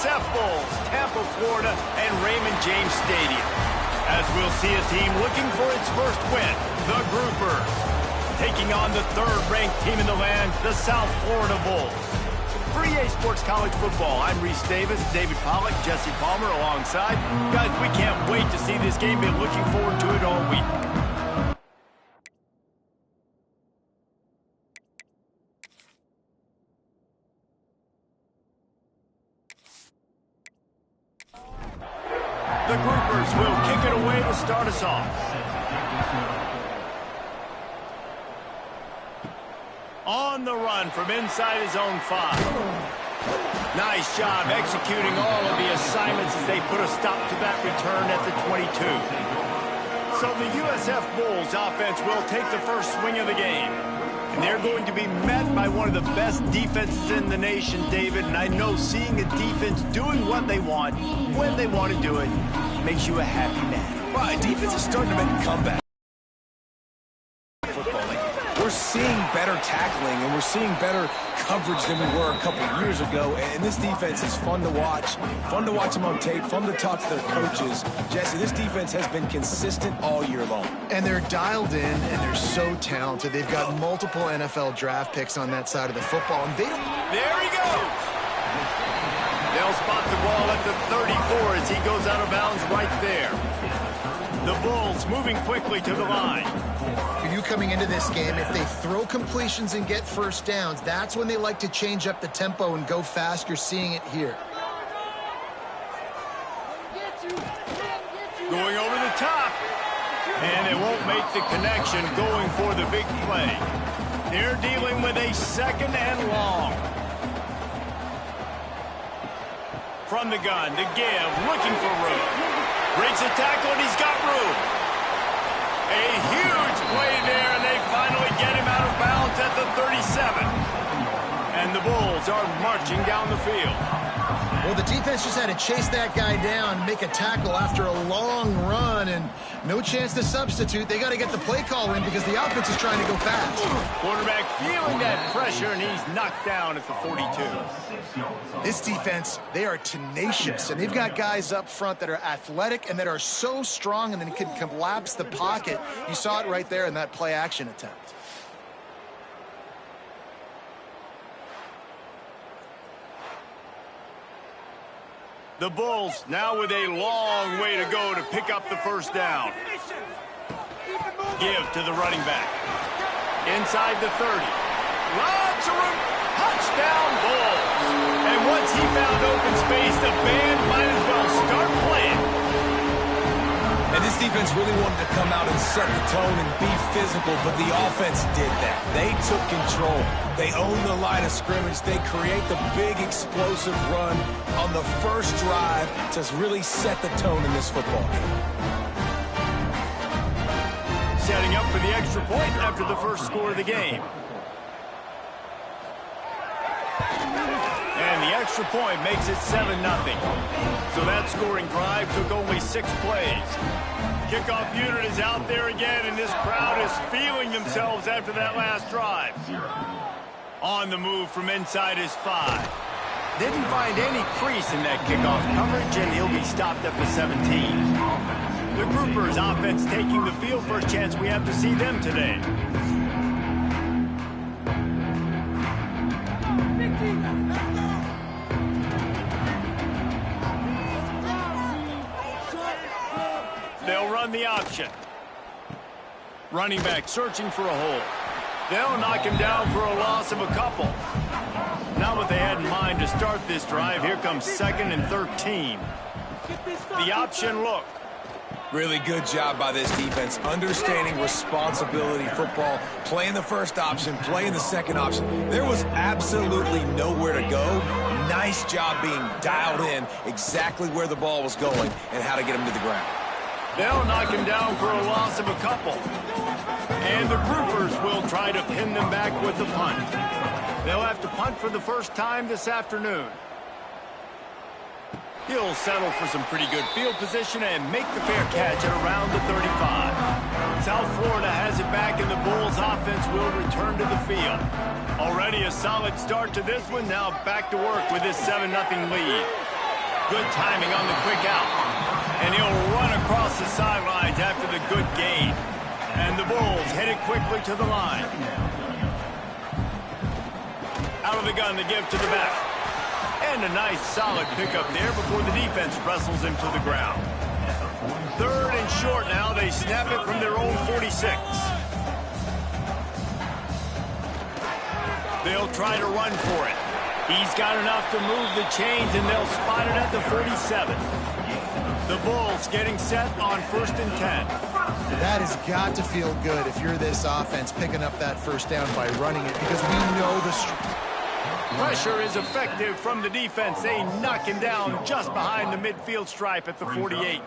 USF Bulls, Tampa, Florida, and Raymond James Stadium. As we'll see a team looking for its first win, the Groupers, taking on the third-ranked team in the land, the South Florida Bulls. For EA Sports College Football, I'm Reese Davis, David Pollack, Jesse Palmer alongside. Guys, we can't wait to see this game. Been looking forward to it all week. The Groupers will kick it away to start us off. On the run from inside his own 5. Nice job executing all of the assignments as they put a stop to that return at the 22. So the USF Bulls offense will take the first swing of the game. And they're going to be met by one of the best defenses in the nation, David. And I know seeing a defense doing what they want, when they want to do it, makes you a happy man. Right, defense is starting to make a comeback. We're seeing better tackling, and we're seeing better coverage than we were a couple of years ago. And this defense is fun to watch them on tape, fun to talk to their coaches. Jesse, this defense has been consistent all year long. And they're dialed in, and they're so talented. They've got multiple NFL draft picks on that side of the football, and they don't... There he goes! They'll spot the ball at the 34 as he goes out of bounds right there. The Bulls moving quickly to the line. For you coming into this game, if they throw completions and get first downs, that's when they like to change up the tempo and go fast. You're seeing it here. Going over the top. And they won't make the connection going for the big play. They're dealing with a second and long. From the gun to give, looking for room. Breaks a tackle and he's got room. A huge play there, and they finally get him out of bounds at the 37. And the Bulls are marching down the field. Well, the defense just had to chase that guy down, make a tackle after a long run, and no chance to substitute. They got to get the play call in because the offense is trying to go fast. Quarterback feeling that pressure, and he's knocked down at the 42. This defense, they are tenacious, and they've got guys up front that are athletic and that are so strong and then can collapse the pocket. You saw it right there in that play-action attempt. The Bulls now with a long way to go to pick up the first down. Give to the running back. Inside the 30. Lots of room. Touchdown Bulls. And once he found open space, the band might as well start playing. And this defense really wanted to come out and set the tone and be physical, but the offense did that. They took control. They owned the line of scrimmage. They create the big explosive run on the first drive to really set the tone in this football game. Setting up for the extra point after the first score of the game. And the extra point makes it 7-0. So that scoring drive took only 6 plays. Kickoff unit is out there again, and this crowd is feeling themselves after that last drive. On the move from inside his 5. Didn't find any crease in that kickoff coverage, and he'll be stopped at the 17. The Groupers offense taking the field. First chance we have to see them today. They'll run the option. Running back searching for a hole. They'll knock him down for a loss of a couple. Not what they had in mind to start this drive. Here comes 2nd and 13. The option look. Really good job by this defense, understanding responsibility football, playing the first option, playing the second option. There was absolutely nowhere to go. Nice job being dialed in exactly where the ball was going and how to get him to the ground. They'll knock him down for a loss of a couple. And the Groupers will try to pin them back with the punt. They'll have to punt for the first time this afternoon. He'll settle for some pretty good field position and make the fair catch at around the 35. South Florida has it back, and the Bulls offense will return to the field. Already a solid start to this one. Now back to work with this 7-0 lead. Good timing on the quick out. And he'll run across the sidelines after the good gain. And the Bulls headed quickly to the line. Out of the gun to give to the back. And a nice solid pickup there before the defense wrestles him to the ground. 3rd and short now. They snap it from their own 46. They'll try to run for it. He's got enough to move the chains, and they'll spot it at the 47. The Bulls getting set on 1st and 10. That has got to feel good if you're this offense picking up that first down by running it, because we know the pressure is effective from the defense. They knock him down just behind the midfield stripe at the 48.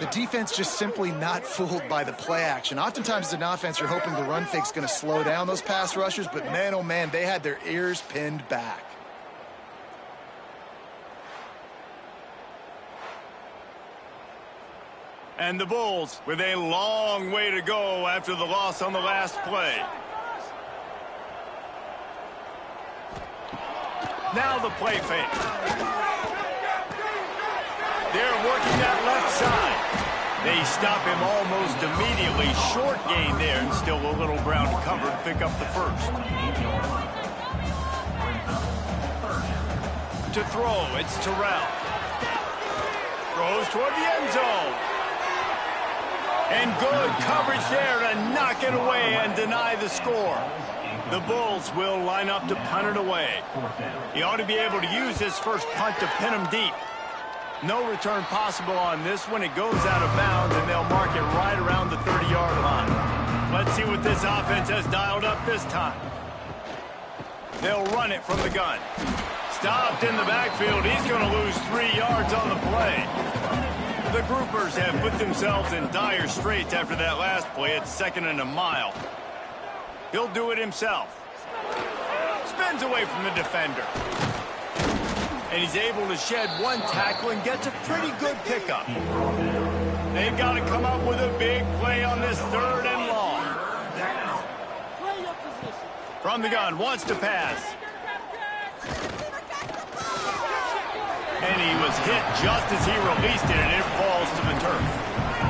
The defense just simply not fooled by the play action. Oftentimes as an offense, you're hoping the run fake's going to slow down those pass rushers, but man, oh man, they had their ears pinned back. And the Bulls with a long way to go after the loss on the last play. Now the play fake. They're working that left side. They stop him almost immediately. Short gain there, and still a little ground covered. Pick up the first. To throw, it's Terrell. Throws toward the end zone. And good coverage there to knock it away and deny the score. The Bulls will line up to punt it away. He ought to be able to use his first punt to pin him deep. No return possible on this one. It goes out of bounds, and they'll mark it right around the 30-yard line. Let's see what this offense has dialed up this time. They'll run it from the gun. Stopped in the backfield. He's going to lose 3 yards on the play. The Groupers have put themselves in dire straits after that last play. It's 2nd and a mile. He'll do it himself. Spins away from the defender. And he's able to shed one tackle and gets a pretty good pickup. They've got to come up with a big play on this 3rd and long. From the gun, wants to pass. And he was hit just as he released it, and it falls to the turf.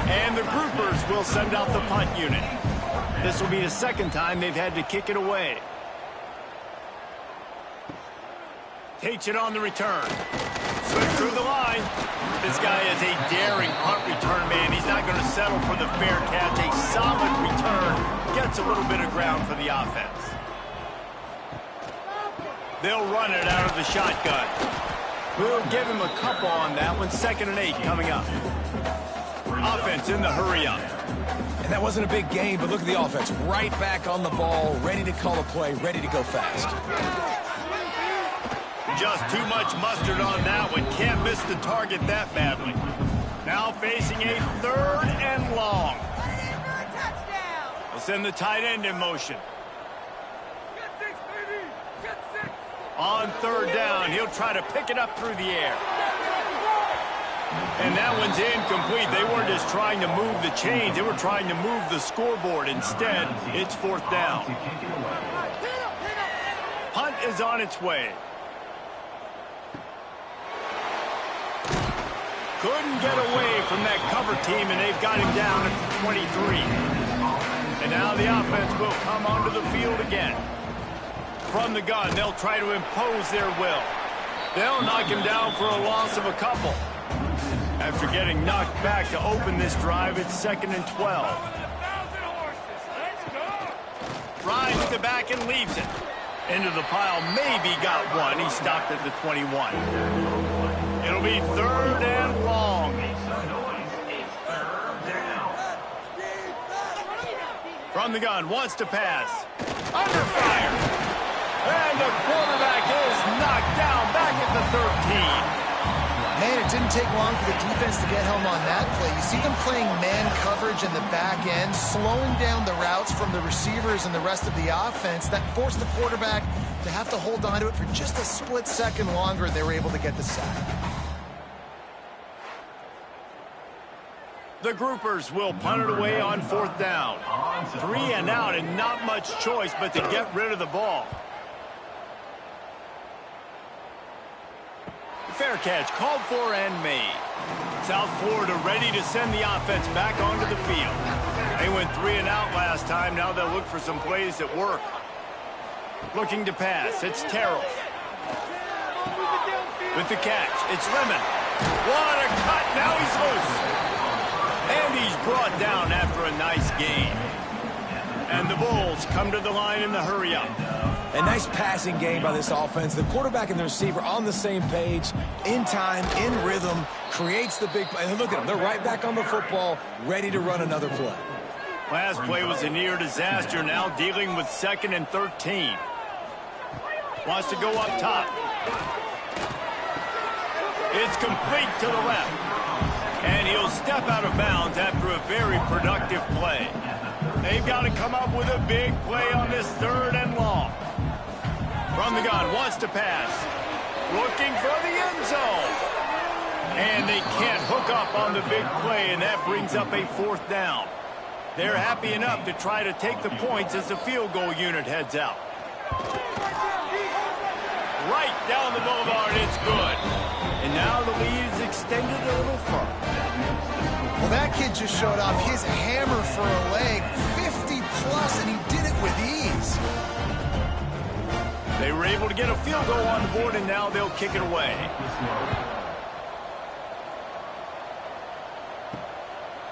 And the Groupers will send out the punt unit. This will be the 2nd time they've had to kick it away. Takes it on the return. Switch through the line. This guy is a daring punt return man. He's not going to settle for the fair catch. A solid return. Gets a little bit of ground for the offense. They'll run it out of the shotgun. We'll give him a couple on that one. 2nd and 8 coming up. Offense in the hurry up. And that wasn't a big gain, but look at the offense. Right back on the ball, ready to call a play, ready to go fast. Just too much mustard on that one. Can't miss the target that badly. Now facing a 3rd and long. They'll send the tight end in motion. On 3rd down, he'll try to pick it up through the air. And that one's incomplete. They weren't just trying to move the chains. They were trying to move the scoreboard. Instead, it's 4th down. Punt is on its way. Couldn't get away from that cover team, and they've got him down at the 23. And now the offense will come onto the field again. From the gun, they'll try to impose their will. They'll knock him down for a loss of a couple. After getting knocked back to open this drive, it's 2nd and 12. Drives the back and leaves it. Into the pile, maybe got one. He stopped at the 21. It'll be 3rd and long. From the gun, wants to pass. Under fire. And the quarterback is knocked down back at the 13. Man, it didn't take long for the defense to get home on that play. You see them playing man coverage in the back end, slowing down the routes from the receivers and the rest of the offense. That forced the quarterback to have to hold on to it for just a split second longer, and they were able to get the sack. The Groupers will punt it away on 4th down. 3 and out, and not much choice but to get rid of the ball. Fair catch, called for and made. South Florida ready to send the offense back onto the field. They went 3 and out last time. Now they'll look for some plays that work. Looking to pass. It's Terrell. With the catch, it's Lemon. What a cut. Now he's loose. And he's brought down after a nice gain. And the Bulls come to the line in the hurry-up. A nice passing game by this offense. The quarterback and the receiver on the same page, in time, in rhythm, creates the big play. And look at them. They're right back on the football, ready to run another play. Last play was a near disaster. Now dealing with 2nd and 13. Wants to go up top. It's complete to the left. And he'll step out of bounds after a very productive play. They've got to come up with a big play on this 3rd and long. From the gun, wants to pass. Looking for the end zone. And they can't hook up on the big play, and that brings up a 4th down. They're happy enough to try to take the points as the field goal unit heads out. Right down the boulevard, it's good. And now the lead is extended a little further. Well, that kid just showed off his hammer for a leg, 50-plus, and he did it with ease. They were able to get a field goal on the board, and now they'll kick it away.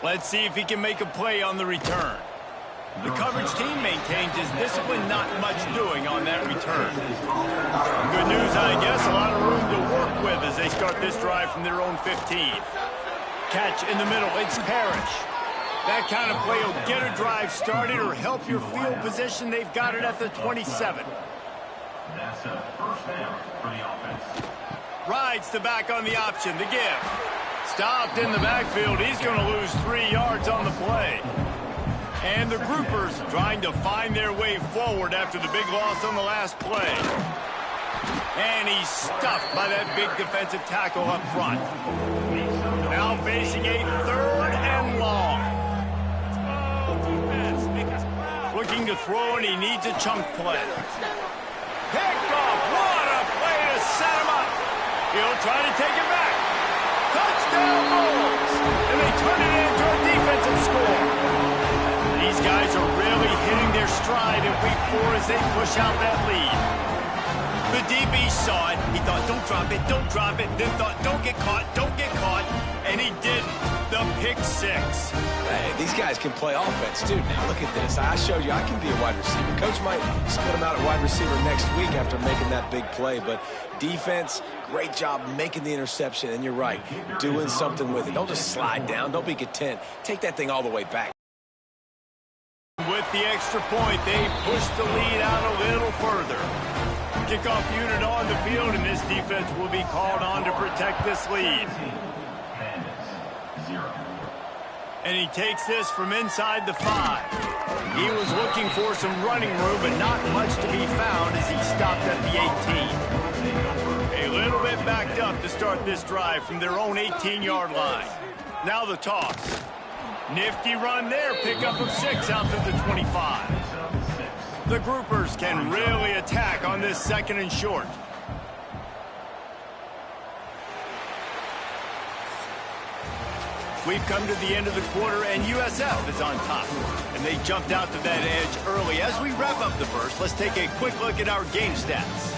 Let's see if he can make a play on the return. The coverage team maintains his discipline, not much doing on that return. Good news, I guess, a lot of room to work with as they start this drive from their own 15. Catch in the middle, it's Parrish. That kind of play will get a drive started or help your field position. They've got it at the 27. That's a first down for the offense. Rides the back on the option, the give. Stopped in the backfield. He's going to lose 3 yards on the play. And the groupers trying to find their way forward after the big loss on the last play. And he's stuffed by that big defensive tackle up front. Now facing a 3rd and long. Looking to throw, and he needs a chunk play. Picked off. What a play to set him up. He'll try to take it back. Touchdown Bulls. And they turn it into a defensive score. These guys are really hitting their stride in week 4 as they push out that lead. The DB saw it. He thought, don't drop it, don't drop it. Then thought, don't get caught, don't get caught. And he didn't. The pick 6. Hey, these guys can play offense, too. Now, look at this. I showed you I can be a wide receiver. Coach might split him out at wide receiver next week after making that big play. But defense, great job making the interception. And you're right, doing something with it. Don't just slide down. Don't be content. Take that thing all the way back. With the extra point, they push the lead out a little further. Kickoff unit on the field, and this defense will be called on to protect this lead. And he takes this from inside the 5. He was looking for some running room, but not much to be found as he stopped at the 18. A little bit backed up to start this drive from their own 18-yard line. Now the toss. Nifty run there, pickup of 6 out to the 25. The groupers can really attack on this 2nd and short. We've come to the end of the quarter, and USF is on top. And they jumped out to that edge early. As we wrap up the first, let's take a quick look at our game stats.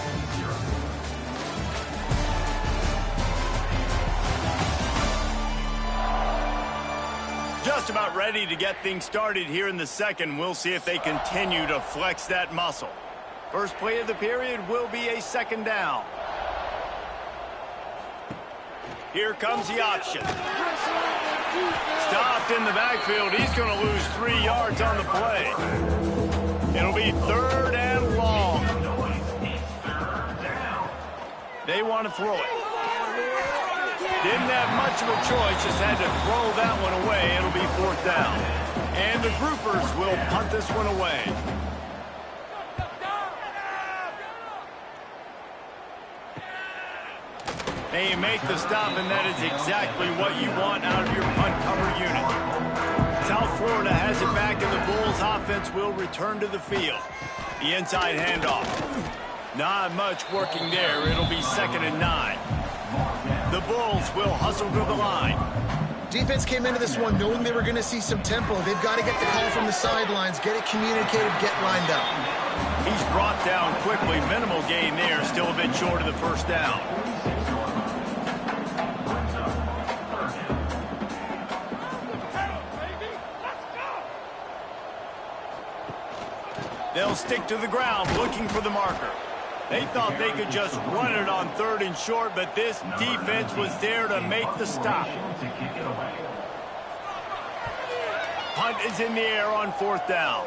Just about ready to get things started here in the 2nd. We'll see if they continue to flex that muscle. First play of the period will be a 2nd down. Here comes the option. Stopped in the backfield. He's going to lose 3 yards on the play. It'll be 3rd and long. They want to throw it. Didn't have much of a choice, just had to throw that one away. It'll be 4th down. And the groupers will punt this one away. They make the stop, and that is exactly what you want out of your punt cover unit. South Florida has it back, and the Bulls offense will return to the field. The inside handoff. Not much working there. It'll be 2nd and 9. The Bulls will hustle to the line. Defense came into this one knowing they were going to see some tempo. They've got to get the call from the sidelines, get it communicated, get lined up. He's brought down quickly. Minimal gain there. Still a bit short of the first down. They'll stick to the ground looking for the marker. They thought they could just run it on 3rd and short, but this defense was there to make the stop. Punt is in the air on 4th down.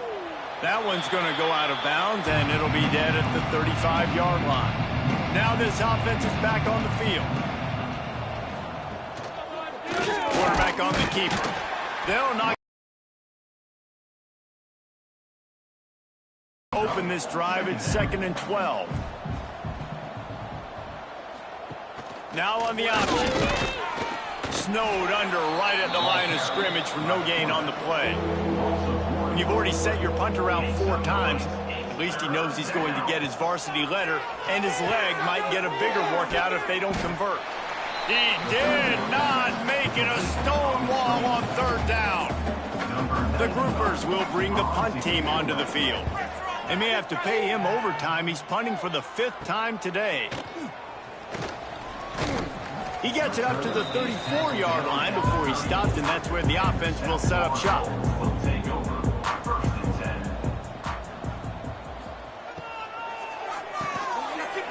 That one's going to go out of bounds, and it'll be dead at the 35-yard line. Now this offense is back on the field. Quarterback on the keeper. They'll knock open this drive at 2nd and 12. Now on the option. Snowed under right at the line of scrimmage for no gain on the play. When you've already set your punter out 4 times, at least he knows he's going to get his varsity letter, and his leg might get a bigger workout if they don't convert. He did not make it a stone wall on 3rd down. The groupers will bring the punt team onto the field. They may have to pay him overtime. He's punting for the 5th time today. He gets it up to the 34-yard line before he stopped, and that's where the offense will set up shop.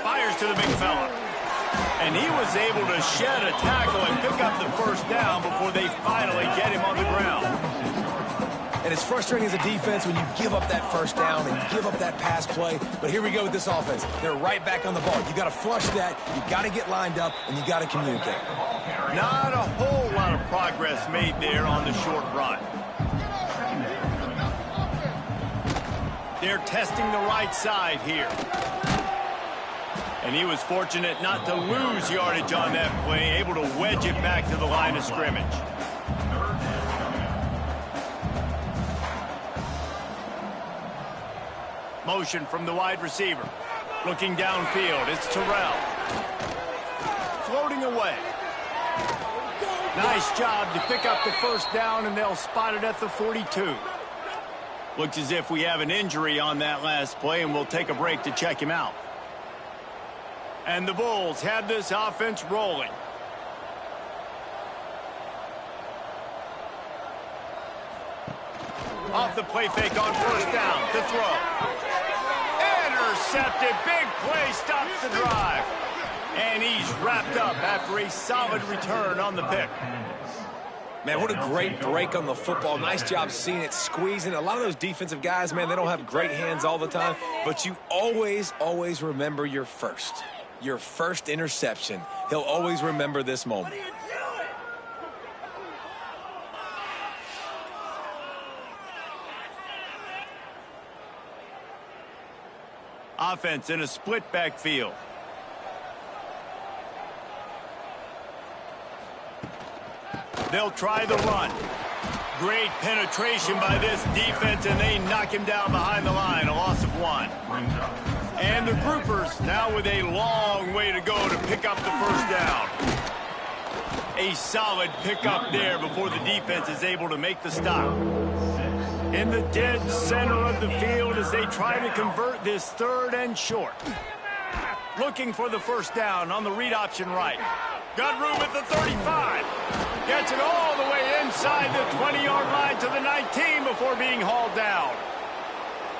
Fires to the big fella. And he was able to shed a tackle and pick up the first down before they finally get him on the ground. And it's frustrating as a defense when you give up that first down and give up that pass play. But here we go with this offense. They're right back on the ball. You got to flush that. You got to get lined up, and you got to communicate. Not a whole lot of progress made there on the short run. They're testing the right side here. And he was fortunate not to lose yardage on that play, able to wedge it back to the line of scrimmage. Motion from the wide receiver. Looking downfield, it's Terrell. Floating away. Nice job to pick up the first down, and they'll spot it at the 42. Looks as if we have an injury on that last play, and we'll take a break to check him out. And the Bulls have this offense rolling. Off the play fake on first down to throw. Intercepted. Big play stops the drive. And he's wrapped up after a solid return on the pick. Man, what a great break on the football. Nice job seeing it, squeezing. A lot of those defensive guys, man, they don't have great hands all the time. But you always, always remember your first interception. He'll always remember this moment. Offense in a split backfield. They'll try the run. Great penetration by this defense, and they knock him down behind the line, a loss of 1. And the groupers now with a long way to go to pick up the first down. A solid pickup there before the defense is able to make the stop. In the dead center of the field as they try to convert this 3rd and short. Looking for the first down on the read option right. Got room at the 35. Gets it all the way inside the 20-yard line to the 19 before being hauled down.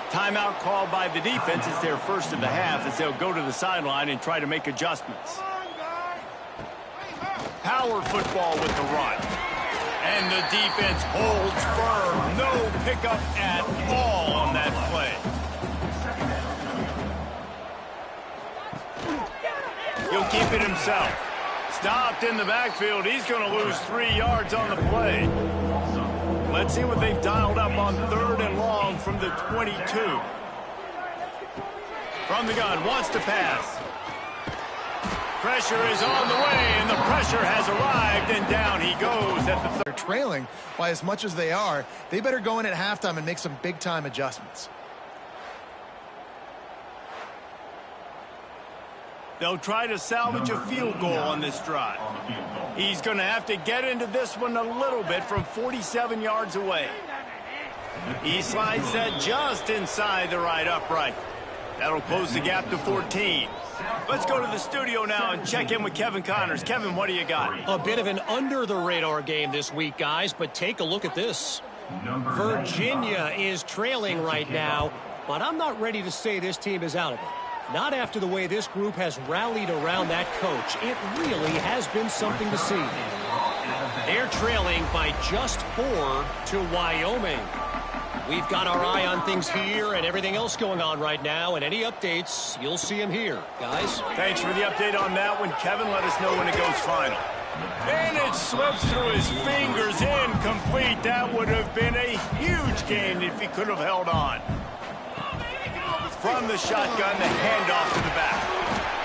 Timeout called by the defense. It's their first of the half as they'll go to the sideline and try to make adjustments. Power football with the run. And the defense holds firm. No pickup at all on that play. He'll keep it himself. Stopped in the backfield. He's going to lose 3 yards on the play. Let's see what they've dialed up on 3rd and long from the 22. From the gun, wants to pass. Pressure is on the way, and the pressure has arrived, and down he goes at the 3rd. They're trailing by as much as they are. They better go in at halftime and make some big-time adjustments. They'll try to salvage a field goal on this drive. He's going to have to get into this one a little bit from 47 yards away. He slides that just inside the right upright. That'll close the gap to 14. Let's go to the studio now and check in with Kevin Connors. Kevin, what do you got? A bit of an under-the-radar game this week, guys, but take a look at this. Virginia is trailing right now, but I'm not ready to say this team is out of it. Not after the way this group has rallied around that coach. It really has been something to see. They're trailing by just 4 to Wyoming. We've got our eye on things here and everything else going on right now, and any updates, you'll see them here. Guys? Thanks for the update on that one, Kevin. Let us know when it goes final. And it slips through his fingers, incomplete. That would have been a huge gain if he could have held on. From the shotgun, the handoff to the back.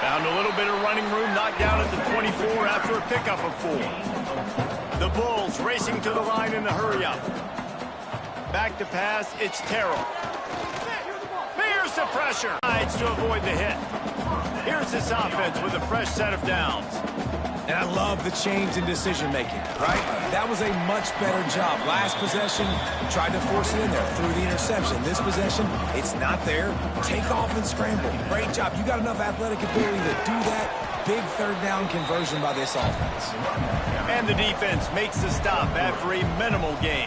Found a little bit of running room, knocked down at the 24 after a pickup of 4. The Bulls racing to the line in the hurry-up. Back to pass, it's Terrell. Here's the pressure. Hides to avoid the hit. Here's this offense with a fresh set of downs. And I love the change in decision-making, right? That was a much better job. Last possession, tried to force it in there through the interception. This possession, it's not there. Take off and scramble. Great job. You got enough athletic ability to do that. Big third down conversion by this offense. And the defense makes the stop after a minimal gain.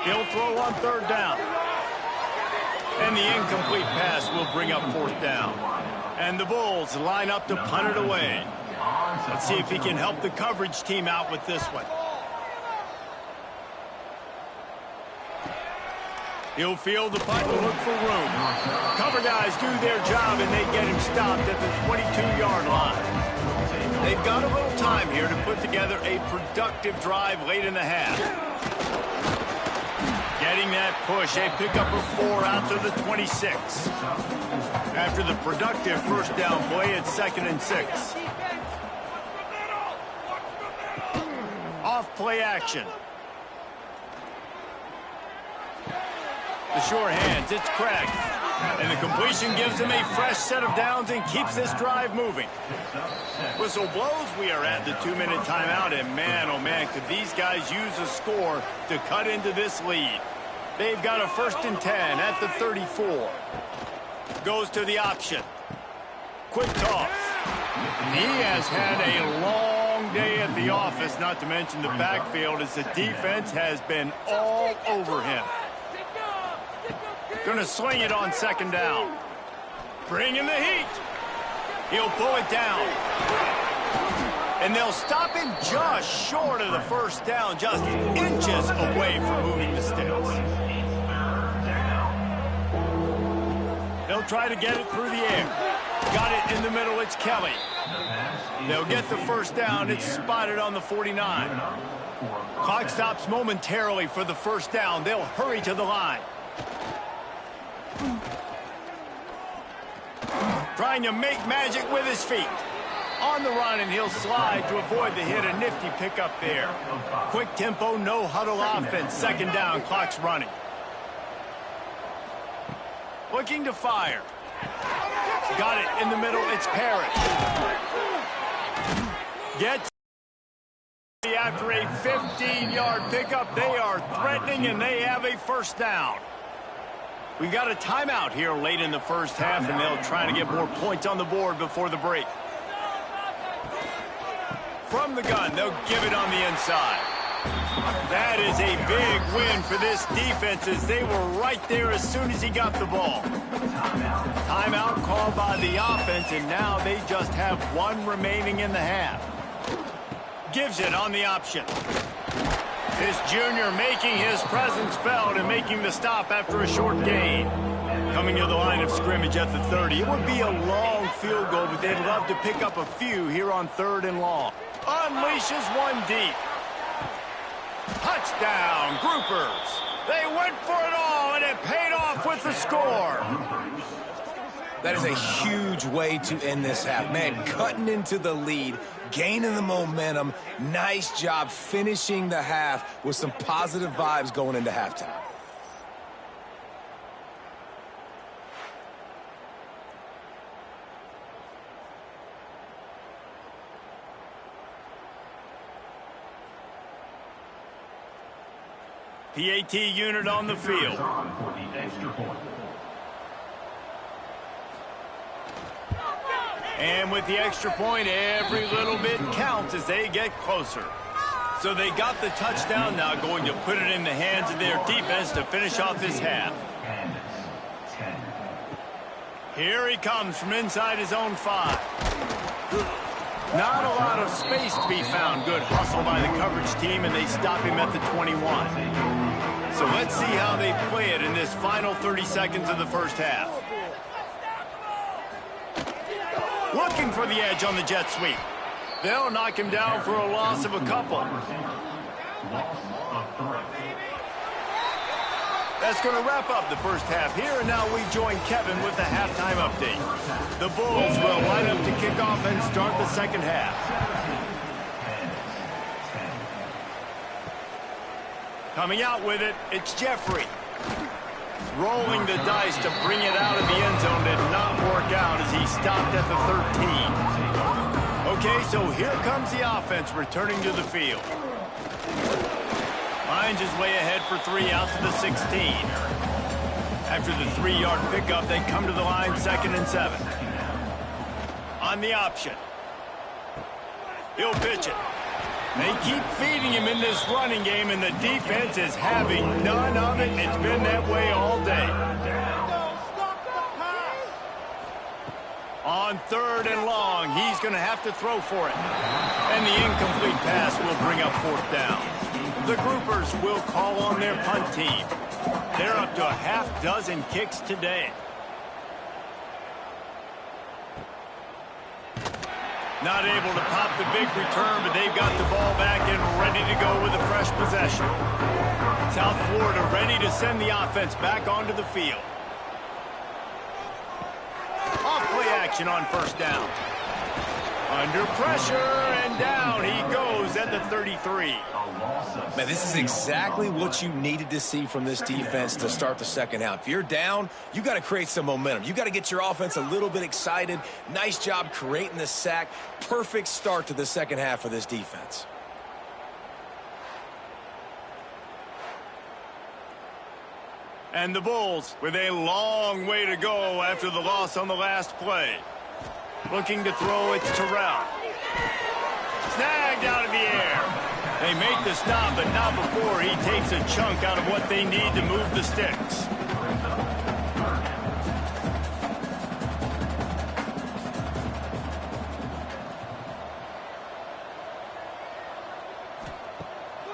He'll throw on 3rd down. And the incomplete pass will bring up 4th down. And the Bulls line up to punt it away. Let's see if he can help the coverage team out with this one. He'll field the punt and look for room. Cover guys do their job, and they get him stopped at the 22-yard line. They've got a little time here to put together a productive drive late in the half. Getting that push, a pickup of 4 out to the 26. After the productive first down play, it's 2nd and 6. Off play action. The short hands, it's Craig. And the completion gives him a fresh set of downs and keeps this drive moving. Whistle blows, we are at the 2-minute timeout, and man, oh man, could these guys use a score to cut into this lead. They've got a 1st and 10 at the 34. Goes to the option. Quick toss. He has had a long day at the office, not to mention the backfield, as the defense has been all over him. Gonna swing it on 2nd down. Bringing the heat. He'll pull it down. And they'll stop him just short of the 1st down, just inches away from moving the sticks. They'll try to get it through the air. Got it in the middle, it's Kelly. They'll get the 1st down, it's spotted on the 49. Clock stops momentarily for the 1st down. They'll hurry to the line. Trying to make magic with his feet. On the run, and he'll slide to avoid the hit. A nifty pickup there. Quick tempo, no huddle offense. 2nd down, clock's running. Looking to fire. Got it in the middle, it's Parrott. Gets after a 15-yard pickup. They are threatening, and they have a 1st down. We got a timeout here late in the 1st half, and they'll try to get more points on the board before the break. From the gun, they'll give it on the inside. That is a big win for this defense, as they were right there as soon as he got the ball. Timeout called by the offense, and now they just have 1 remaining in the half. Gives it on the option. This junior making his presence felt and making the stop after a short gain. Coming to the line of scrimmage at the 30. It would be a long field goal, but they'd love to pick up a few here on 3rd and long. Unleashes one deep. Touchdown, Groupers. They went for it all, and it paid off with the score. That is a huge way to end this half. Man, cutting into the lead, gaining the momentum. Nice job finishing the half with some positive vibes going into halftime. PAT unit on the field. And with the extra point, every little bit counts as they get closer. So they got the touchdown, now going to put it in the hands of their defense to finish off this half. Here he comes from inside his own 5. Not a lot of space to be found. Good hustle by the coverage team, and they stop him at the 21. So let's see how they play it in this final 30 seconds of the first half. Looking for the edge on the jet sweep. They'll knock him down for a loss of a couple. That's going to wrap up the first half here, and now we join Kevin with the halftime update. The Bulls will line up to kick off and start the second half. Coming out with it, it's Jeffrey. Rolling the dice to bring it out of the end zone did not work out as he stopped at the 13. Okay, so here comes the offense returning to the field. Finds his way ahead for 3 out to the 16. After the 3-yard pickup, they come to the line 2nd and 7. On the option. He'll pitch it. They keep feeding him in this running game, and the defense is having none of it. It's been that way all day. On 3rd and long, he's going to have to throw for it. And the incomplete pass will bring up 4th down. The groupers will call on their punt team. They're up to a half-dozen kicks today. Not able to pop the big return, but they've got the ball back and ready to go with a fresh possession. South Florida ready to send the offense back onto the field. Off-play action on 1st down. Under pressure, and down he goes at the 33. Man, this is exactly what you needed to see from this defense to start the second half. If you're down, you got to create some momentum. You got to get your offense a little bit excited. Nice job creating the sack. Perfect start to the second half for this defense. And the Bulls with a long way to go after the loss on the last play. Looking to throw, it's Terrell. Snagged out of the air. They make the stop, but not before he takes a chunk out of what they need to move the sticks.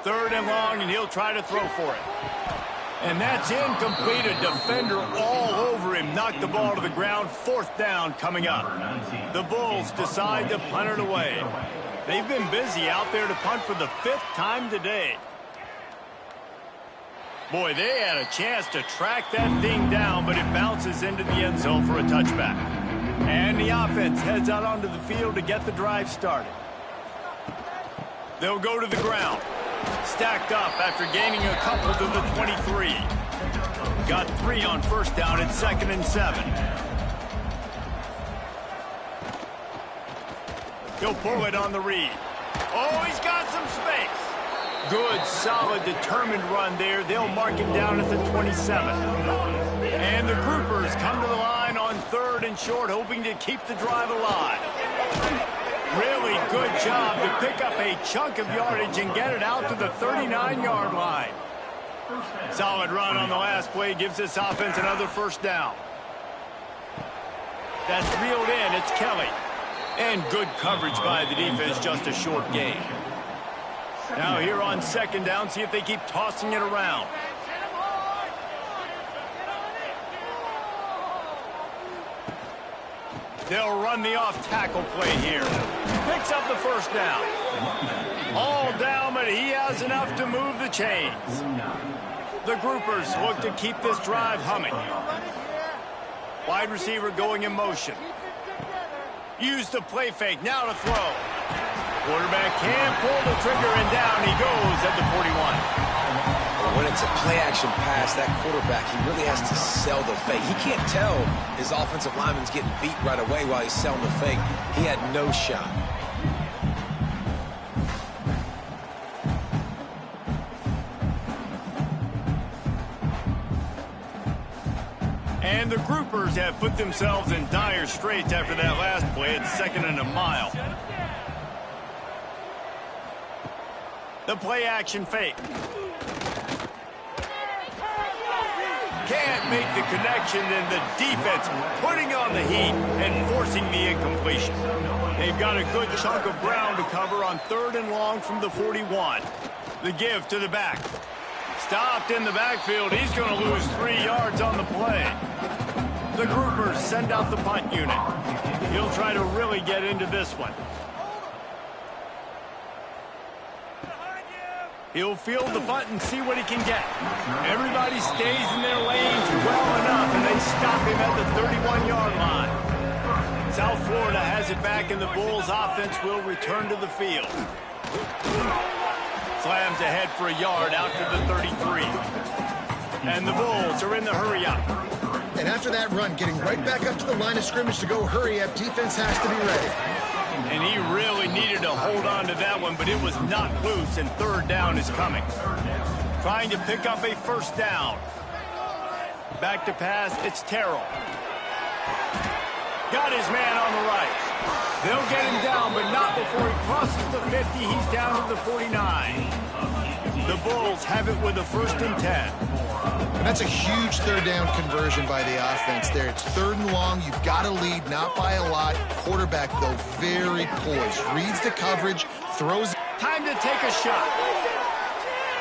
Third and long, and he'll try to throw for it. And that's incomplete. A defender all over him. Knocked the ball to the ground. 4th down coming up. The Bulls decide to punt it away. They've been busy out there to punt for the 5th time today. Boy, they had a chance to track that thing down, but it bounces into the end zone for a touchback. And the offense heads out onto the field to get the drive started. They'll go to the ground. Stacked up after gaining a couple to the 23. Got 3 on 1st down at 2nd and 7. He'll pull it on the read. Oh, he's got some space. Good, solid, determined run there. They'll mark him down at the 27. And the groupers come to the line on 3rd and short, hoping to keep the drive alive. Really good job to pick up a chunk of yardage and get it out to the 39-yard line. Solid run on the last play gives this offense another 1st down. That's reeled in. It's Kelly. And good coverage by the defense, just a short gain. Now here on 2nd down, see if they keep tossing it around. They'll run the off-tackle play here. Picks up the 1st down. All down, but he has enough to move the chains. The groupers look to keep this drive humming. Wide receiver going in motion. Use the play fake. Now to throw. Quarterback can pull the trigger, and down he goes at the 41. When it's a play-action pass, that quarterback, he really has to sell the fake. He can't tell his offensive lineman's getting beat right away while he's selling the fake. He had no shot. And the groupers have put themselves in dire straits after that last play. It's 2nd and a mile. The play-action fake. Can't make the connection, and the defense putting on the heat and forcing the incompletion. They've got a good chunk of ground to cover on 3rd and long from the 41. The give to the back. Stopped in the backfield. He's going to lose 3 yards on the play. The groupers send out the punt unit. He'll try to really get into this one. He'll field the punt and see what he can get. Everybody stays in their lanes well enough, and they stop him at the 31-yard line. South Florida has it back, and the Bulls offense will return to the field. Slams ahead for a yard out to the 33. And the Bulls are in the hurry-up. And after that run, getting right back up to the line of scrimmage to go hurry-up, defense has to be ready. And he really needed to hold on to that one, but it was not loose, and 3rd down is coming. Trying to pick up a 1st down. Back to pass, it's Terrell. Got his man on the right. They'll get him down, but not before he crosses the 50. He's down to the 49. The Bulls have it with a 1st and 10. And that's a huge 3rd down conversion by the offense there. It's 3rd and long. You've got to lead, not by a lot. Quarterback, though, very poised. Reads the coverage, throws. Time to take a shot.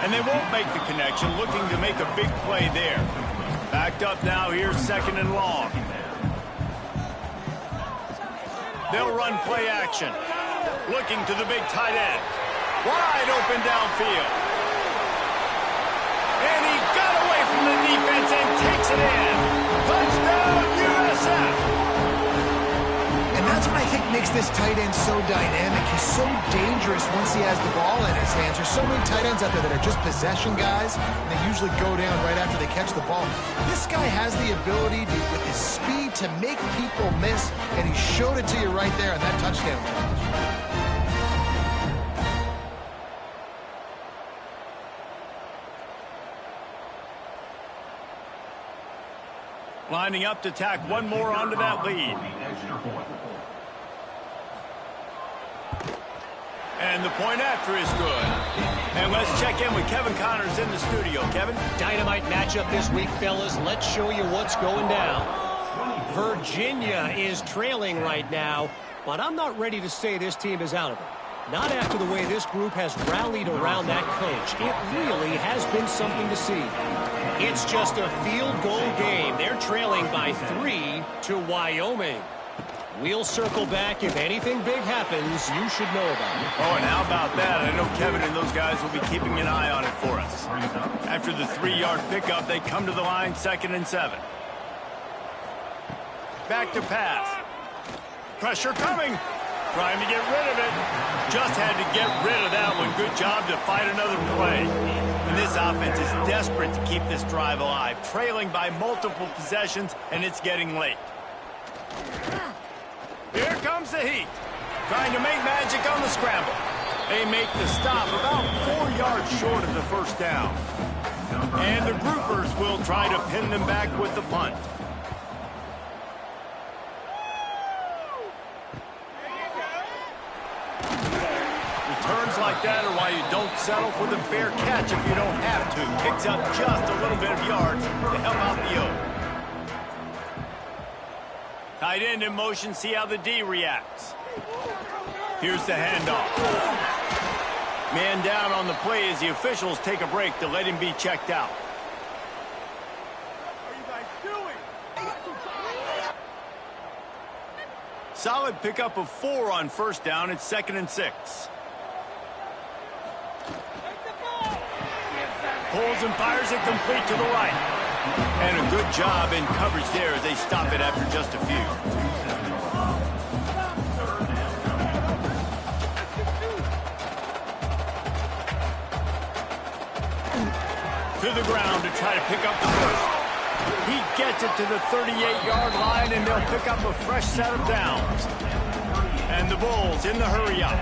And they won't make the connection, looking to make a big play there. Backed up now, here's 2nd and long. They'll run play action. Looking to the big tight end. Wide open downfield. And he got away from the defense and takes it in. Touchdown, USF! And that's what I think makes this tight end so dynamic. He's so dangerous once he has the ball in his hands. There's so many tight ends out there that are just possession guys, and they usually go down right after they catch the ball. This guy has the ability to, with his speed, to make people miss, and he showed it to you right there on that touchdown catch. Lining up to tack one more onto that lead. And the point after is good. And let's check in with Kevin Connors in the studio. Kevin? Dynamite matchup this week, fellas. Let's show you what's going down. Virginia is trailing right now, but I'm not ready to say this team is out of it. Not after the way this group has rallied around that coach. It really has been something to see. It's just a field goal game. They're trailing by 3 to Wyoming. We'll circle back. If anything big happens, you should know about it. Oh, and how about that? I know Kevin and those guys will be keeping an eye on it for us. After the 3-yard pickup, they come to the line, 2nd and 7. Back to pass. Pressure coming. Trying to get rid of it. Just had to get rid of that one. Good job to fight another play. And this offense is desperate to keep this drive alive. Trailing by multiple possessions, and it's getting late. Here comes the heat. Trying to make magic on the scramble. They make the stop about 4 yards short of the 1st down. And the groupers will try to pin them back with the punt. Returns like that are why you don't settle for the fair catch if you don't have to. Picks up just a little bit of yards to help out the O. Tight end in motion, see how the D reacts. Here's the handoff. Man down on the play as the officials take a break to let him be checked out. What are you guys doing? Solid pickup of 4 on 1st down. It's 2nd and 6. Pulls and fires it complete to the right. And a good job in coverage there as they stop it after just a few. To the ground to try to pick up the first. He gets it to the 38-yard line, and they'll pick up a fresh set of downs. And the Bulls in the hurry-up.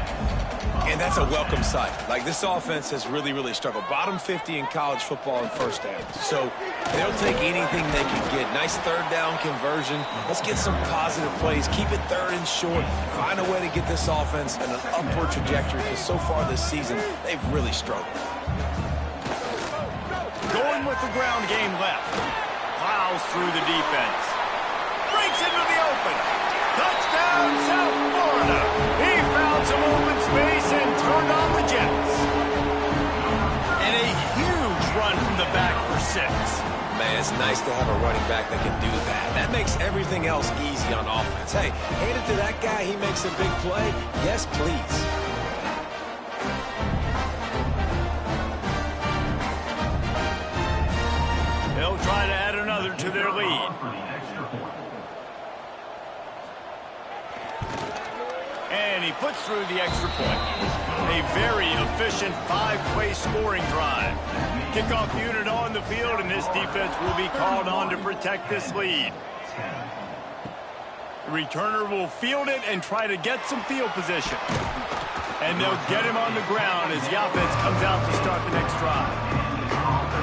And that's a welcome sight. Like, this offense has really struggled. Bottom 50 in college football in first downs. So they'll take anything they can get. Nice third down conversion. Let's get some positive plays. Keep it third and short. Find a way to get this offense in an upward trajectory, because so far this season, they've really struggled. Going with the ground game left. Plows through the defense. Breaks into the open. Touchdown, South Florida. He found some open space and turned on the Jets. And a huge run from the back for 6. Man, it's nice to have a running back that can do that. That makes everything else easy on offense. Hey, hand it to that guy. He makes a big play. Yes, please. They'll try to add another to their lead. And he puts through the extra point. A very efficient 5-play scoring drive. Kickoff unit on the field, and this defense will be called on to protect this lead. The returner will field it and try to get some field position. And they'll get him on the ground as the offense comes out to start the next drive.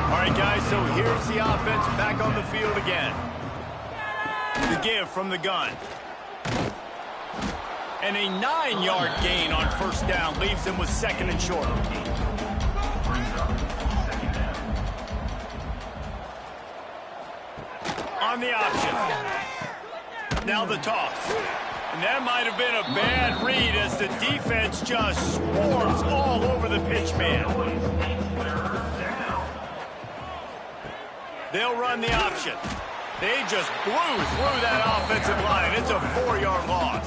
All right, guys, so here's the offense back on the field again. The give from the gun. And a 9-yard gain on first down leaves them with second and short. On the option. Now the toss. And that might have been a bad read as the defense just swarms all over the pitch man. They'll run the option. They just blew through that offensive line. It's a 4-yard loss.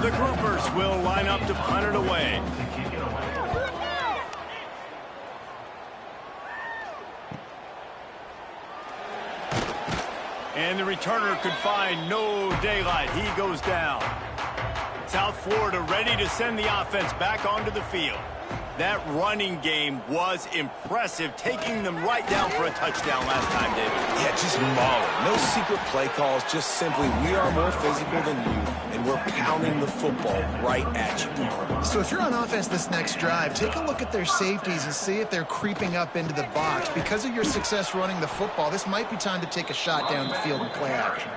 The groupers will line up to punt it away. And the returner could find no daylight. He goes down. South Florida ready to send the offense back onto the field. That running game was impressive, taking them right down for a touchdown last time, David. Yeah, just mauling. No secret play calls, just simply we are more physical than you, and we're pounding the football right at you. So if you're on offense this next drive, take a look at their safeties and see if they're creeping up into the box. Because of your success running the football, this might be time to take a shot down the field and play action.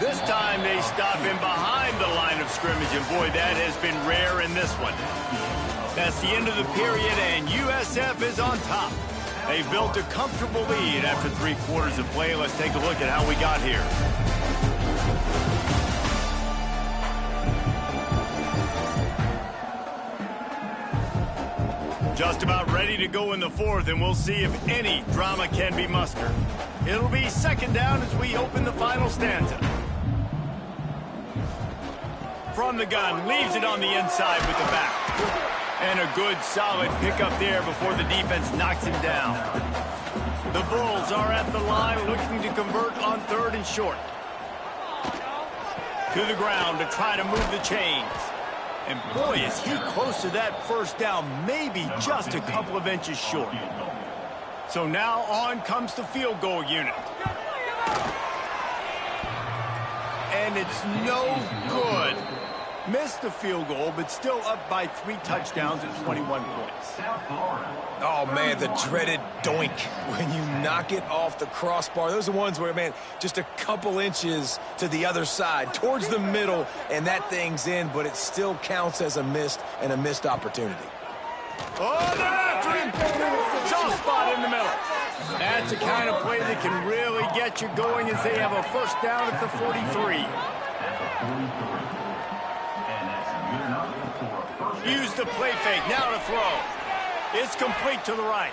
This time they stop him behind the line of scrimmage, and boy, that has been rare in this one. That's the end of the period, and USF is on top. They've built a comfortable lead after 3 quarters of play. Let's take a look at how we got here. Just about ready to go in the 4th, and we'll see if any drama can be mustered. It'll be second down as we open the final stanza. From the gun, leaves it on the inside with the back. And a good, solid pickup there before the defense knocks him down. The Bulls are at the line looking to convert on 3rd and short. To the ground to try to move the chains. And boy, is he close to that first down, maybe just a couple of inches short. So now on comes the field goal unit. And it's no good. Missed the field goal, but still up by 3 touchdowns and 21 points. Oh, man, the dreaded doink when you knock it off the crossbar. Those are the ones where, man, just a couple inches to the other side, towards the middle, and that thing's in, but it still counts as a missed opportunity. Oh, they're after him! Soft spot in the middle. That's the kind of play that can really get you going as they have a first down at the 43. Use the play fake, now to throw. It's complete to the right.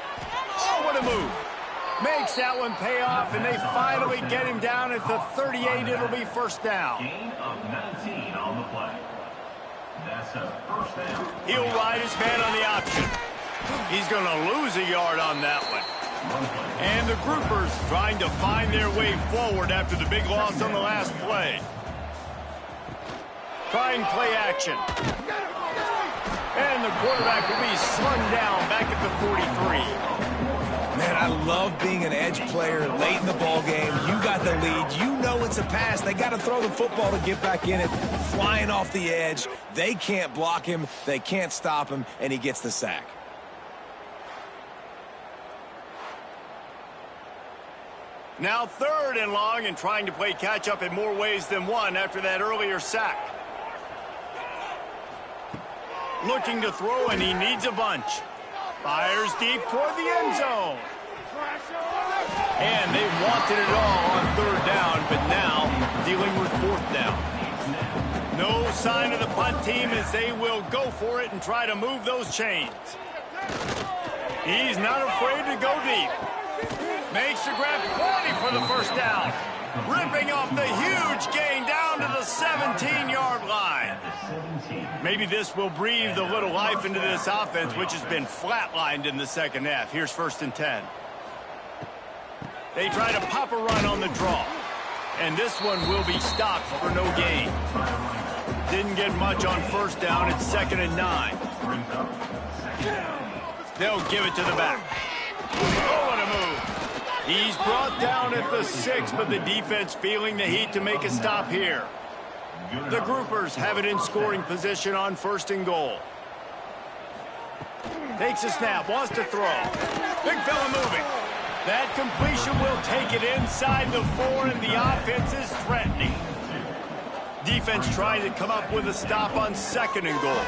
Oh, what a move. Makes that one pay off, and they finally get him down at the 38. It'll be first down. Gain of 19 on the play. That's a first down. He'll ride his man on the option. He's going to lose a yard on that one. And the groupers trying to find their way forward after the big loss on the last play. Trying play action. And the quarterback will be slung down back at the 43. Man, I love being an edge player late in the ball game. You got the lead. You know it's a pass. They got to throw the football to get back in it. Flying off the edge. They can't block him. They can't stop him, and he gets the sack. Now 3rd and long, and trying to play catch-up in more ways than one after that earlier sack. Looking to throw, and he needs a bunch. Fires deep toward the end zone. And they wanted it all on 3rd down, but now dealing with 4th down. No sign of the punt team as they will go for it and try to move those chains. He's not afraid to go deep. Makes the grab plenty for the 1st down. Ripping off the huge gain down to the 17-yard line. Maybe this will breathe a little life into this offense, which has been flatlined in the 2nd half. Here's 1st and 10. They try to pop a run on the draw. And this one will be stopped for no gain. Didn't get much on 1st down. It's 2nd and 9. They'll give it to the back. Oh, what a move. He's brought down at the 6, but the defense feeling the heat to make a stop here. The groupers have it in scoring position on 1st and goal. Takes a snap, wants to throw. Big fella moving. That completion will take it inside the 4, and the offense is threatening. Defense trying to come up with a stop on 2nd and goal.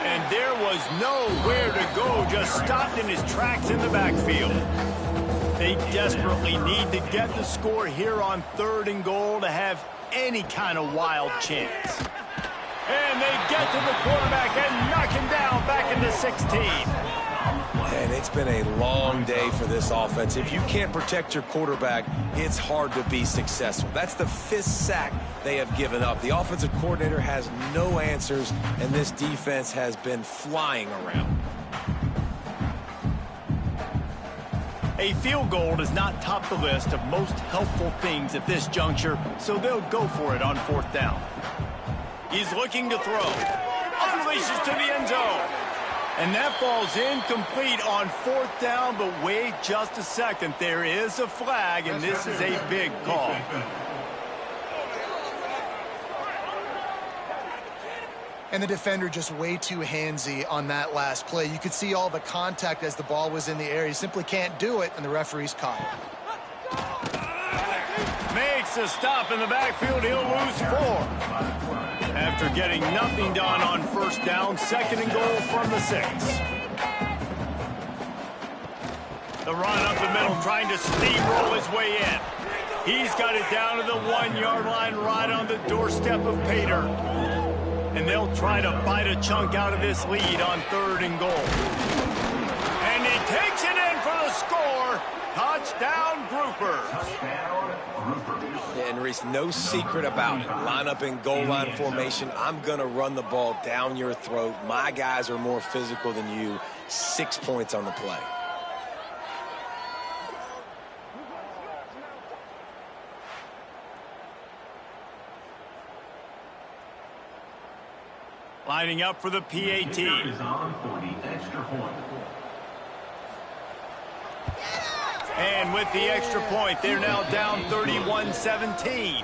And there was nowhere to go, just stopped in his tracks in the backfield. They desperately need to get the score here on 3rd and goal to have any kind of wild chance. And they get to the quarterback and knock him down back into 16. And it's been a long day for this offense. If you can't protect your quarterback, it's hard to be successful. That's the 5th sack they have given up. The offensive coordinator has no answers, and this defense has been flying around. A field goal does not top the list of most helpful things at this juncture, so they'll go for it on 4th down. He's looking to throw. Unleashes to the end zone. And that falls incomplete on 4th down, but wait just a second. There is a flag, and this is a big call. And the defender just way too handsy on that last play. You could see all the contact as the ball was in the air. He simply can't do it, and the referee's caught it. Makes a stop in the backfield. He'll lose 4. After getting nothing done on 1st down, 2nd and goal from the 6. The run up the middle, trying to steamroll his way in. He's got it down to the 1-yard line, right on the doorstep of Pater. And they'll try to bite a chunk out of this lead on 3rd and goal. And he takes it in for the score. Touchdown, Groupers. And Reese, no secret about it. Line up in goal line formation. I'm going to run the ball down your throat. My guys are more physical than you. 6 points on the play. Lining up for the PAT. And with the extra point, they're now down 31-17.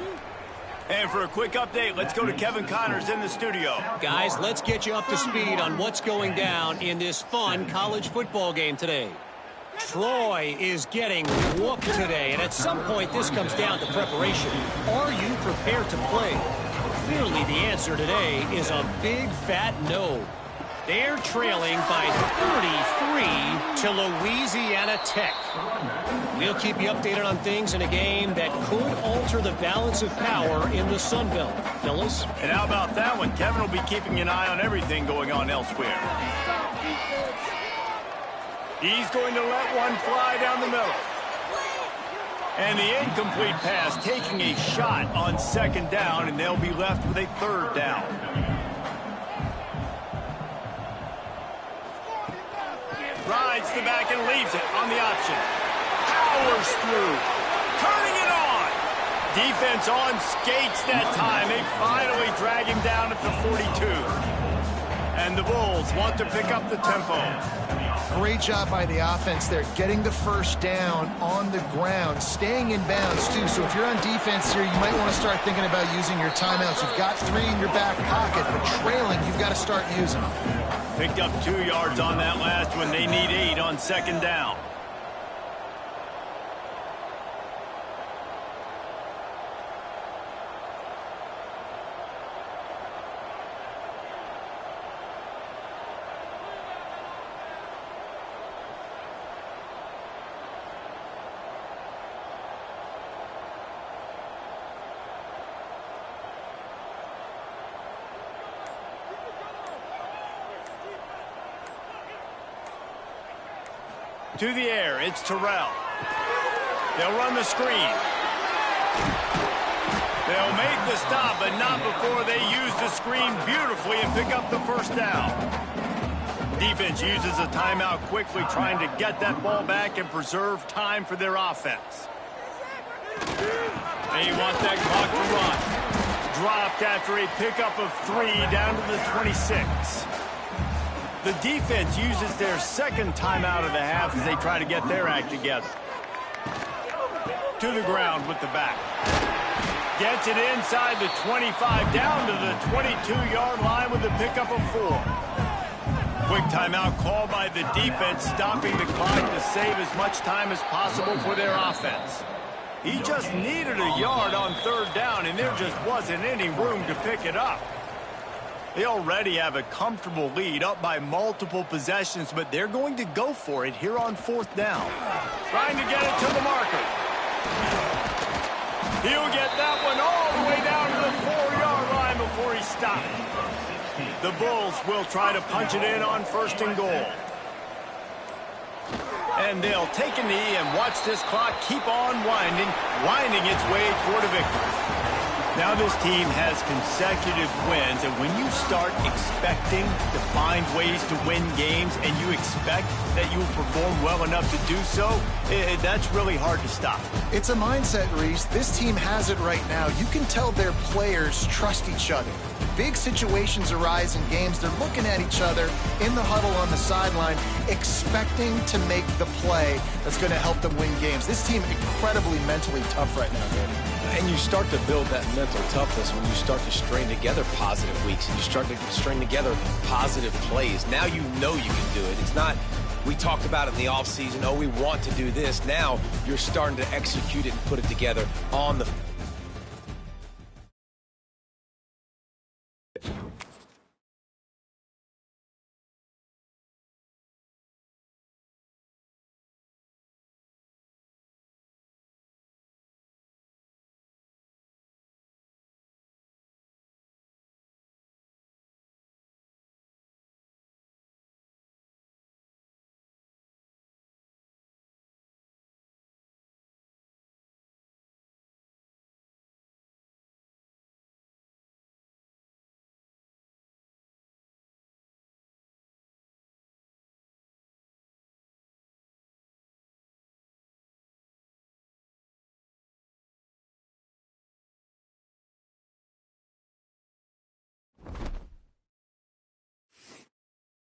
And for a quick update, let's go to Kevin Connors in the studio. Guys, let's get you up to speed on what's going down in this fun college football game today. Troy is getting whooped today, and at some point this comes down to preparation. Are you prepared to play? Clearly the answer today is a big fat no. They're trailing by 33 to Louisiana Tech. We'll keep you updated on things in a game that could alter the balance of power in the Sun Belt. Fellas? And how about that one? Kevin will be keeping an eye on everything going on elsewhere. He's going to let one fly down the middle. And the incomplete pass taking a shot on 2nd down, and they'll be left with a 3rd down. Rides gets the back and leaves it on the option. Powers through. Turning it on. Defense on skates that time. They finally drag him down at the 42. And the Bulls want to pick up the tempo. Great job by the offense there, getting the first down on the ground, staying in bounds, too. So if you're on defense here, you might want to start thinking about using your timeouts. You've got 3 in your back pocket, but trailing, you've got to start using them. Picked up 2 yards on that last one. They need 8 on second down. To the air, it's Terrell. They'll run the screen. They'll make the stop, but not before they use the screen beautifully and pick up the first down. Defense uses a timeout quickly, trying to get that ball back and preserve time for their offense. They want that clock to run. Dropped after a pickup of 3 down to the 26. The defense uses their second timeout of the half as they try to get their act together. To the ground with the back. Gets it inside the 25, down to the 22-yard line with a pickup of 4. Quick timeout called by the defense, stopping the clock to save as much time as possible for their offense. He just needed a yard on third down, and there just wasn't any room to pick it up. They already have a comfortable lead, up by multiple possessions, but they're going to go for it here on fourth down. Trying to get it to the marker. He'll get that one all the way down to the 4-yard line before he stopped. The Bulls will try to punch it in on first and goal. And they'll take a knee and watch this clock keep on winding its way toward a victory. Now this team has consecutive wins, and when you start expecting to find ways to win games and you expect that you will perform well enough to do so, that's really hard to stop. It's a mindset, Reese. This team has it right now. You can tell their players trust each other. Big situations arise in games. They're looking at each other in the huddle on the sideline, expecting to make the play that's going to help them win games. This team incredibly mentally tough right now, Danny. And you start to build that mental toughness when you start to string together positive weeks and you start to string together positive plays. Now you know you can do it. It's not, we talked about it in the offseason, oh, we want to do this. Now you're starting to execute it and put it together on the